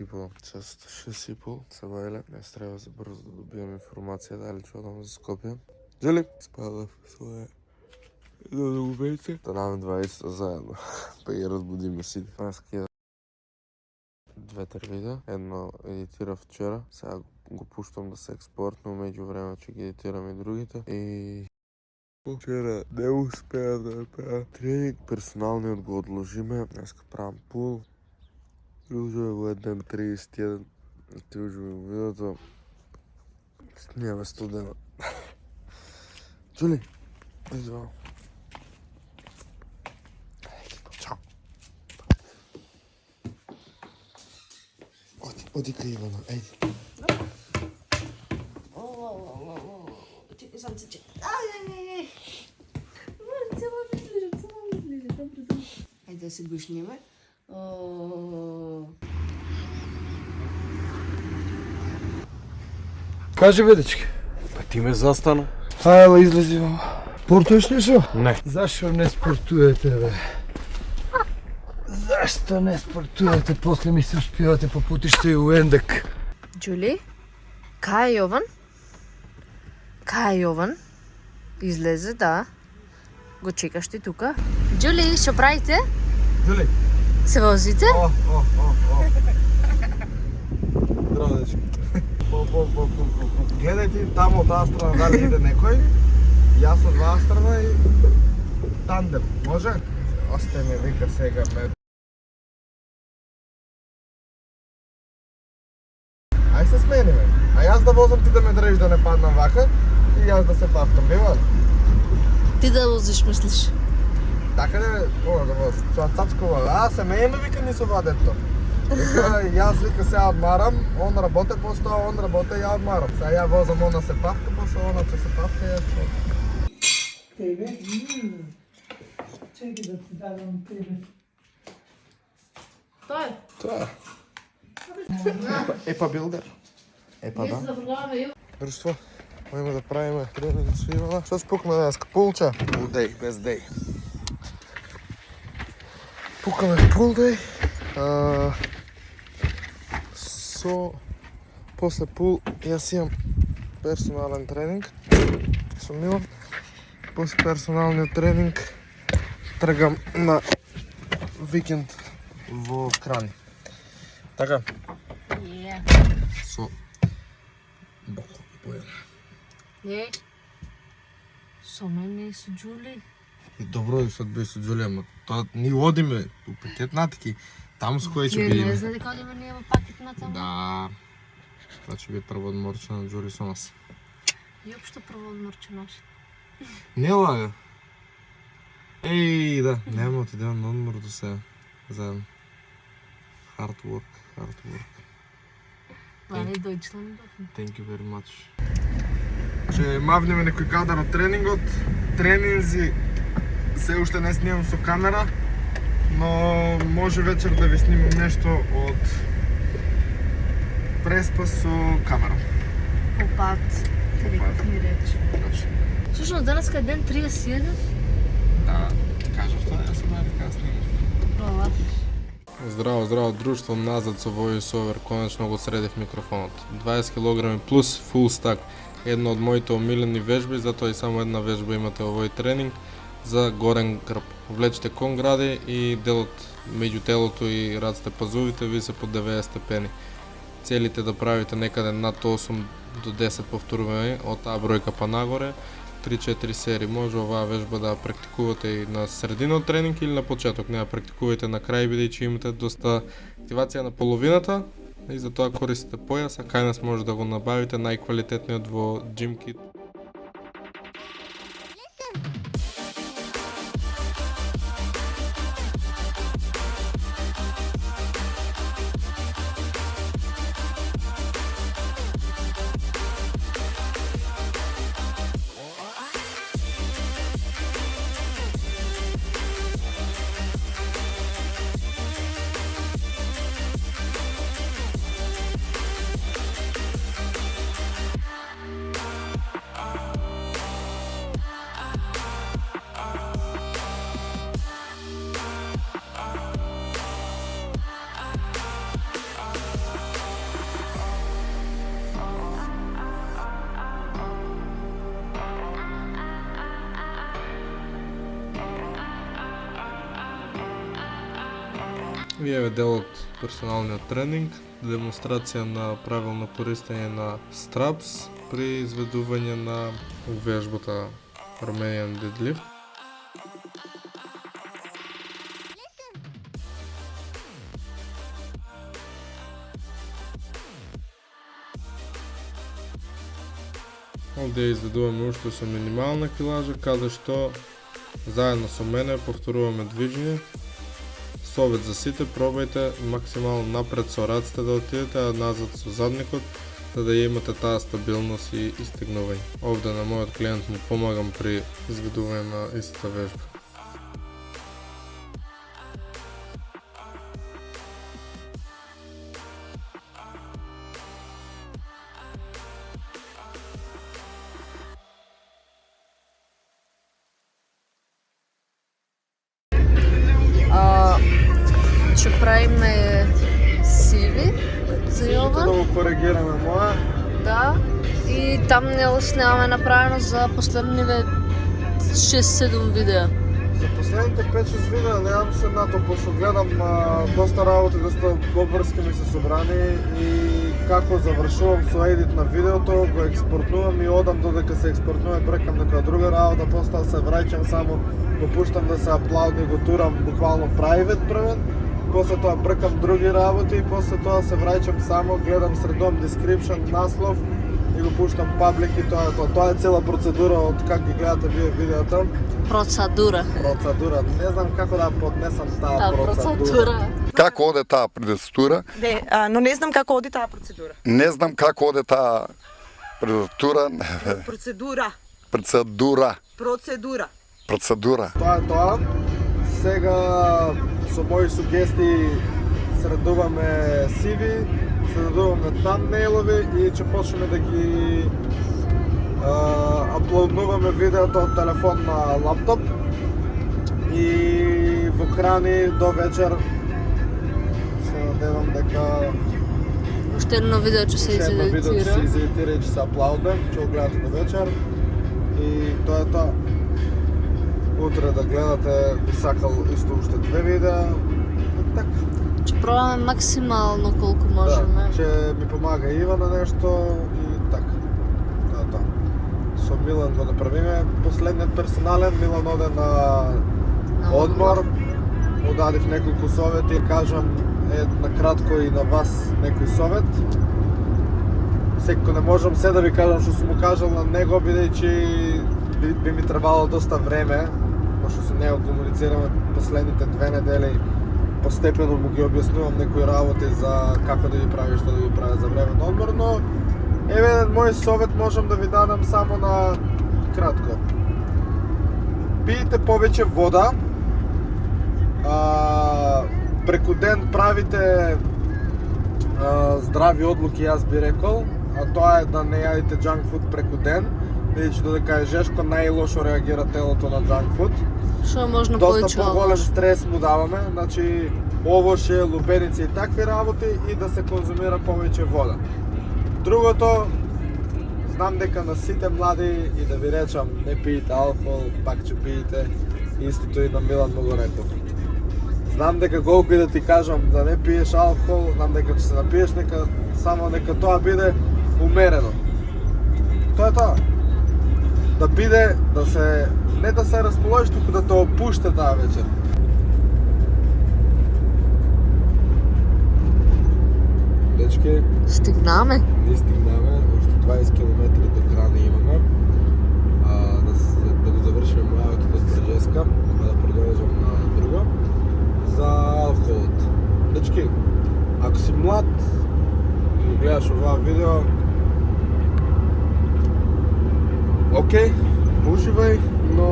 6,5. Част 6,5. Сабайле. Днес трябва за бързо да добивам информация дали чудам за Скопие. Жили? Спада в своя домовете. Станаме 20 заедно. Па ги разбудим си. Днес кида две видеа. Едно едитира вчера. Сега го пущам да се експортно, между време, че ги едитирам и другите. И вчера не успея да направя тренинг. Персоналният го отложиме. Днес правим пул. Трилжове го едем 31. Трилжове го видеото. Снимаме студена. Чули? Идва. Чао. Оди къде Ивана, ейди. Чекай, сам се чекай. Ай. Добре. Хайде да се гушниме. Кажи бе, дечки. Па ти ме застана. Айла, излези, мама. Спортуеш нещо? Не. Защо не спортуете, бе? Защо не спортуете? После ми се успивате по пътища и уендък. Джули? Кај е Јован? Кај е Јован? Излезе, да. Го чекаш ти тука. Джули, што правите? Джули. Се возите? Здраво, дечки. Гледайте там от тази страна дали иде некой. И аз от тази страна и тандем. Може? Още ме вика сега ме. Ай се смени, бе. А аз да возам, ти да ме дрежиш да не падна вака и аз да се павкам, бива? Ти да возиш, мислиш? Така не, мога да возиш. Това цацкова. А, семейно ме вика ни сова дето. Вика, и аз вика сега отмарам, он работе после това, он работе и я отмарам. Сега я возам она се павка, после она че се павка и аз това. Тебе? Чекай да ти давам тебе. Той? Това е. Епа билдер. Епа да. Дружество, имаме да правим тренинг с Ивана. Що спукаме днес? Пулча? Пулдей, без дей. Пукаме пулдей. После пул аз имам персонален тренинг. Съм Милан. После персоналния тренинг тръгам на викенд в Крани. Така. Со Боко и Бојана. Не. Со мене и со Джули. И добро е со бе со Джулија, ама тоа ни одиме у пакет натаки. Таму с кој ќе Не бидеме. знае дека одиме ние во пакет на таму. Да. Тоа ќе биде прво одморче на Джули со нас. И општо прво одморче наш. Не лага. Ей, да. Нема отидеме на одмор до сега. Заедно. Hard work. Вали Дојчланд. Thank you very much. Че мавнеме некој кадар од тренингот. Тренинзи се уште не снимам со камера, но може вечер да ви снимам нешто од преспа со камера. Попат. Реков ми рече. Точно. Слушно, денеска е ден 31. Да, кажав тоа, јас сум дека снимам. Хвала. Здраво, друштво, назад со voiceover, конечно го средив микрофонот. 20 кг плюс full stack. Една од моите омилени вежби, затоа и само една вежба имате овој тренинг за горен грб. Влечете кон гради и делот меѓу телото и раците пазувите ви се по 90 степени. Целите да правите некаде над 8 до 10 повторувања од таа бројка па нагоре. 3-4 серии. Може оваа вежба да ја практикувате и на средина од тренинг или на почеток. Не ја практикувате на крај, бидејќи имате доста активација на половината и затоа користите појас, а кај нас може да го набавите најквалитетниот во Gym Kit. И еве дел од персоналниот тренинг, демонстрација на правилно користење на страпс при изведување на вежбата Romanian deadlift. Овде ја изведуваме уште со минимална килажа, каде што заедно со мене повторуваме движење. Совет за сите, пробајте максимално напред со раците да отидете, а назад со задникот, за да ја имате таа стабилност и истегнување. Овде на мојот клиент му помагам при изведување на истата вежба. Ќе правиме сиви за Да Јован. го коригираме моја. Да. И тамнел снимаме направено за последниве 6-7 видеа. За последните 5-6 видеа немам се нато, пошто гледам доста работи, доста обврски ми се собрани и како завршувам со едит на видеото, го експортнувам и одам додека се експортнува, брекам некоја друга работа, после се враќам само, го пуштам да се аплаудни, го турам буквално private првен, после тоа бркам други работи и после тоа се враќам само, гледам средом description, наслов и го пуштам public и тоа е тоа. Тоа е цела процедура од как ги гледате вие видеото. Процедура. Процедура. Не знам како да поднесам таа процедура. Процедура. Како оде таа процедура? Не, но не знам како оди таа процедура. Не знам како оде таа процедура. Процедура. Процедура. Процедура. Процедура. Тоа е тоа. Сега со мои сугестии средуваме CV, средуваме thumbnail-ови и ќе почнеме да ги аплоднуваме видеото од телефон на лаптоп и во крани до вечер се надевам дека Уште едно видео ќе се ще едно видео ќе се изедитира. изедитира и ќе се аплаудне, ќе го гледате до вечер и тоа е тоа. Утре да гледате, би сакал исто уште 2 видеа. Така. Ќе пробаме максимално колку можеме. Да, ќе ми помага Ива на нешто и така. Тоа е тоа. Со Милан го направиме последниот персонален. Милан оде на одмор. Му дадив неколку совети, кажам на кратко и на вас некој совет. Секако не можам се да ви кажам што сум му кажал на него, бидејќи би ми требало доста време, пошто со него комуницираме последните 2 недели. Постепено му ги објаснувам некои работи за како да ги прави, што да ги прави за време на одмор, но еве еден мој совет можам да ви дадам само на кратко. Пиете повеќе вода, преку ден правите здрави одлуки, јас би рекол, а тоа е да не јадите junk food преку ден, бидејќи додека е жешко најлошо реагира телото на junk food. Што е можно Доста повеќе поголем овош. стрес му даваме, значи овоше, лубеници и такви работи и да се конзумира повеќе вода. Другото, знам дека на сите млади и да ви речам, не пиете алкохол, пак ќе пиете, истото и на Милан му го реков. Знам дека колку и да ти кажам да не пиеш алкохол, знам дека ќе се напиеш, само нека тоа биде умерено. Тоа е тоа. Да биде, не да се расположиш, туку да те опуште таа вечер. Дечки, Стигнаме. ние стигнаме, още 20 км до Крани имаме. Да го завършим мојавото с Брежеска, па да продолжам на друго. За алкохолот. Дечки, ако си млад и го гледаш оваа видео, окей, уживај, но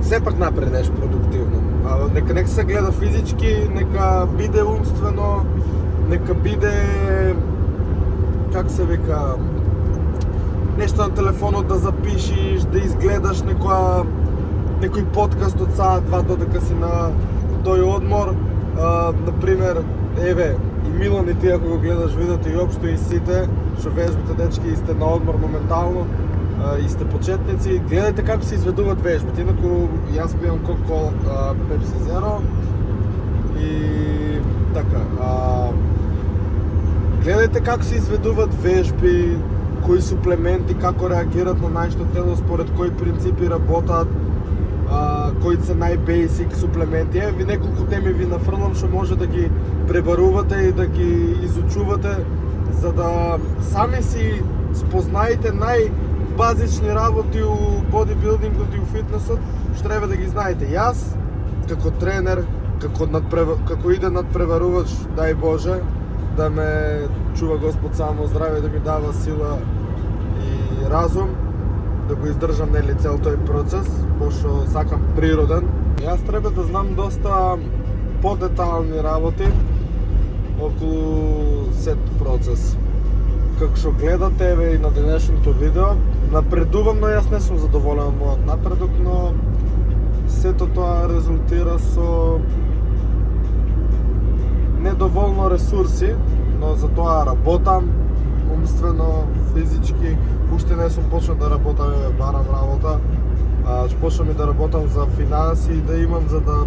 сепак напреднеш продуктивно. Нека се гледа физички, нека биде умствено, нека биде, как се вика, нешто на телефонот да запишиш, да изгледаш некој подкаст од саат 2 додека си на тој одмор. Например, еве, и Милан и ти ако го гледаш видеото и општо и сите, што вежбите дечки и сте на одмор моментално, и сте почетници, гледайте како се изведуват вежбите. Инако јас пијам Coca-Cola, Pepsi Zero и така. Гледайте како се изведуват вежби, кои суплементи, како реагират на нашето тело, според кои принципи работат, кои се најбейсик суплементи. Ви неколку теми ви нафрлам што може да ги пребарувате и да ги изучувате, за да сами си спознаете најбазични работи у бодибилдингот и у фитнесот, што треба да ги знаете. Јас, како тренер, како иде надпреварувач, дај Боже, да ме чува Господ само здраве, да ми дава сила и разум, да го издржам нели цел тој процес, пошто сакам природен. Јас треба да знам доста подетални работи околу сет процес. Како што гледате еве и на денешното видео, напредувам, но јас не сум задоволен од мојот напредок, но сето тоа резултира со недоволно ресурси, но за тоа работам умствено, физички. Уште не сум почнал да работам, барам работа. Ќе почнам и да работам за финанси и да имам, за да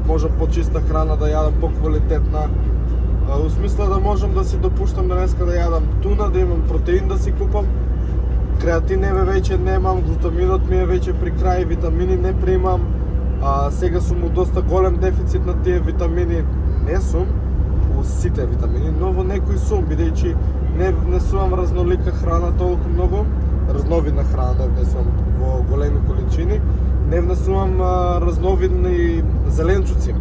можам почиста храна да јадам, поквалитетна. У смисла да можам да си допуштам денеска да јадам туна, да имам протеин да си купам. Креатин еве веќе немам, глутаминот ми е веќе при крај, витамини не примам. Сега сум у доста голем дефицит на тие витамини. Не сум у сите витамини, но во некои сум, бидејќи не внесувам разнолика храна толку многу, разновидна храна не внесувам во големи количини, не внесувам разновидни зеленчуци.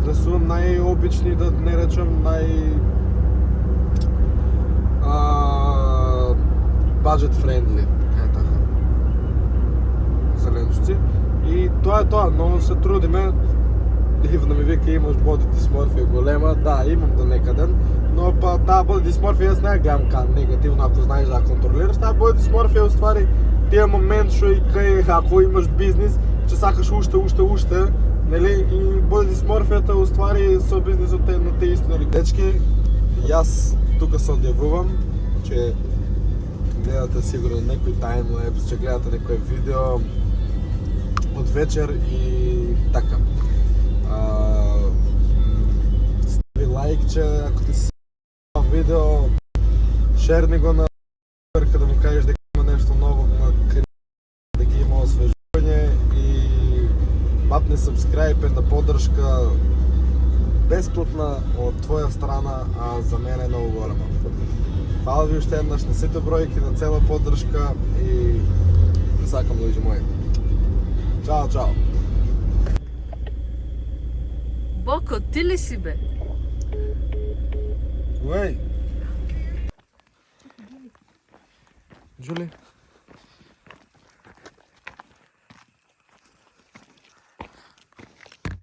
Внесувам најобични, да не речем budget friendly, така, зеленчуци. И тоа е тоа, но се трудиме. Ивна ми вика, имаш боди дисморфија голема, да, имам до некаден, но па таа боди дисморфија јас не ја гледам кај негативно, ако знаеш да ја контролираш. Таа боди дисморфија уствари тие момент што и кај ако имаш бизнис, че сакаш уште, нели? И боди дисморфијата уствари со бизнисот на тие исти, нели? Дечки, јас тука се одјавувам, че гледате сигурно некој таймлапс, че гледате некој видео од вечер и така. Стави лайкче, ако ти се видео, шерни го на да му кажеш дека има нешто ново на каналот, дека има освежување и мапни subscribe, една поддршка бесплатна од твоја страна, а за мене е многу голема. Фала ви уште еднаш на сите бројки, на цела поддршка и не сакам, луѓе мои. Чао, чао. Боко, ти ли си бе? Уей! Джули?